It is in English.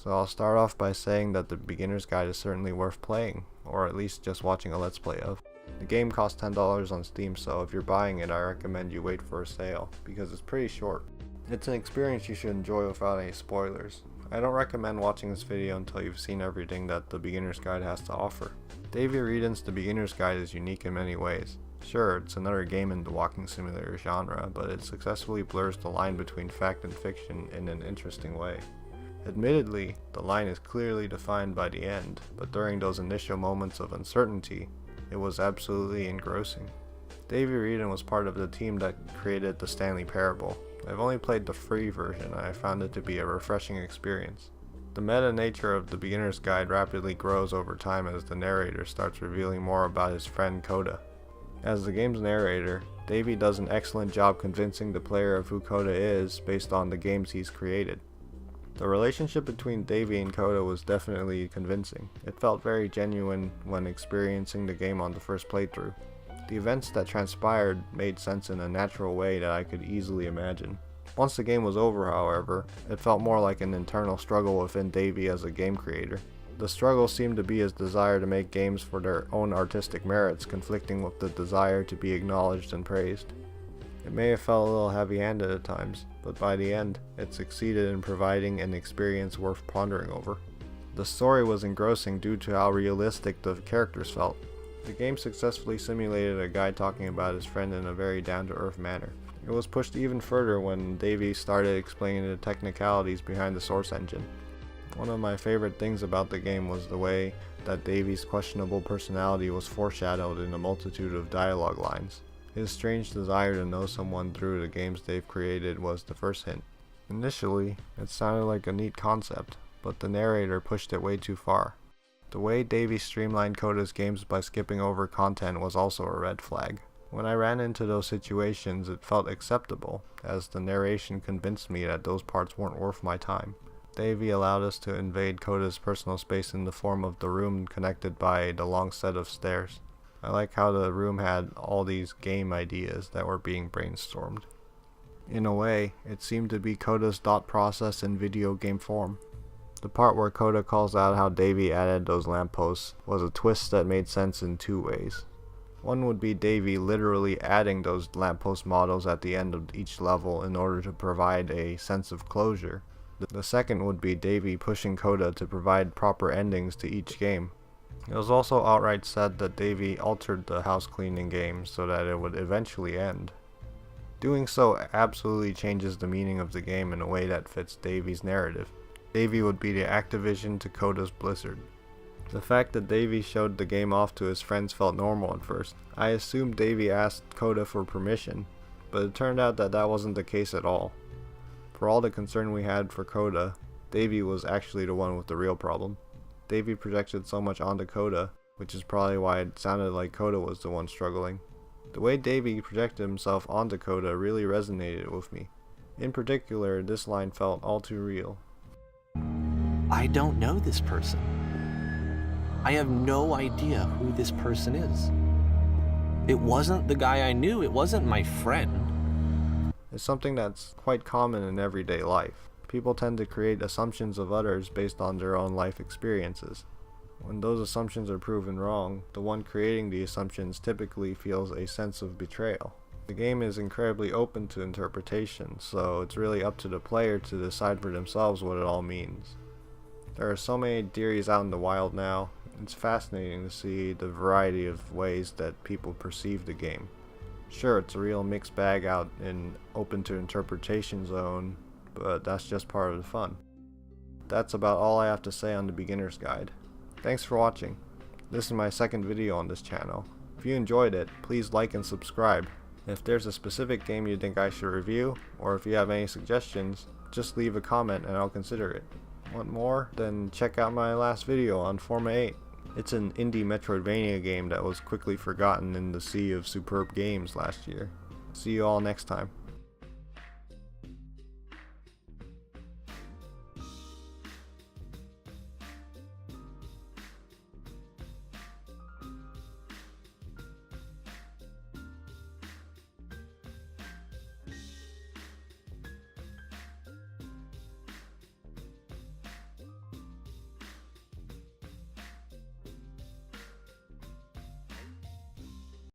So I'll start off by saying that the beginner's guide is certainly worth playing, or at least just watching a let's play of. The game costs $10 on Steam, so if you're buying it I recommend you wait for a sale, because it's pretty short. It's an experience you should enjoy without any spoilers. I don't recommend watching this video until you've seen everything that the beginner's guide has to offer. Davey Wreden's The Beginner's Guide is unique in many ways. Sure, it's another game in the walking simulator genre, but it successfully blurs the line between fact and fiction in an interesting way. Admittedly, the line is clearly defined by the end, but during those initial moments of uncertainty, it was absolutely engrossing. Davey Wreden was part of the team that created the Stanley Parable. I've only played the free version and I found it to be a refreshing experience. The meta nature of the beginner's guide rapidly grows over time as the narrator starts revealing more about his friend Coda. As the game's narrator, Davey does an excellent job convincing the player of who Coda is based on the games he's created. The relationship between Davey and Coda was definitely convincing. It felt very genuine when experiencing the game on the first playthrough. The events that transpired made sense in a natural way that I could easily imagine. Once the game was over, however, it felt more like an internal struggle within Davey as a game creator. The struggle seemed to be his desire to make games for their own artistic merits, conflicting with the desire to be acknowledged and praised. It may have felt a little heavy-handed at times, but by the end, it succeeded in providing an experience worth pondering over. The story was engrossing due to how realistic the characters felt. The game successfully simulated a guy talking about his friend in a very down-to-earth manner. It was pushed even further when Davey started explaining the technicalities behind the Source engine. One of my favorite things about the game was the way that Davey's questionable personality was foreshadowed in a multitude of dialogue lines. His strange desire to know someone through the games they've created was the first hint. Initially, it sounded like a neat concept, but the narrator pushed it way too far. The way Davey streamlined Coda's games by skipping over content was also a red flag. When I ran into those situations, it felt acceptable, as the narration convinced me that those parts weren't worth my time. Davey allowed us to invade Coda's personal space in the form of the room connected by the long set of stairs. I like how the room had all these game ideas that were being brainstormed. In a way, it seemed to be Coda's thought process in video game form. The part where Coda calls out how Davey added those lampposts was a twist that made sense in two ways. One would be Davey literally adding those lamppost models at the end of each level in order to provide a sense of closure. The second would be Davey pushing Coda to provide proper endings to each game. It was also outright said that Davey altered the house cleaning game so that it would eventually end. Doing so absolutely changes the meaning of the game in a way that fits Davey's narrative. Davey would be the Activision to Coda's Blizzard. The fact that Davey showed the game off to his friends felt normal at first. I assumed Davey asked Coda for permission, but it turned out that that wasn't the case at all. For all the concern we had for Coda, Davey was actually the one with the real problem. Davey projected so much onto Coda, which is probably why it sounded like Coda was the one struggling. The way Davey projected himself onto Coda really resonated with me. In particular, this line felt all too real. I don't know this person. I have no idea who this person is. It wasn't the guy I knew, it wasn't my friend. It's something that's quite common in everyday life. People tend to create assumptions of others based on their own life experiences. When those assumptions are proven wrong, the one creating the assumptions typically feels a sense of betrayal. The game is incredibly open to interpretation, so it's really up to the player to decide for themselves what it all means. There are so many theories out in the wild now. It's fascinating to see the variety of ways that people perceive the game. Sure, it's a real mixed bag out in open to interpretation zone, but that's just part of the fun. That's about all I have to say on the beginner's guide. Thanks for watching. This is my second video on this channel. If you enjoyed it, please like and subscribe. If there's a specific game you think I should review, or if you have any suggestions, just leave a comment and I'll consider it. Want more? Then check out my last video on Forma 8. It's an indie Metroidvania game that was quickly forgotten in the sea of superb games last year. See you all next time.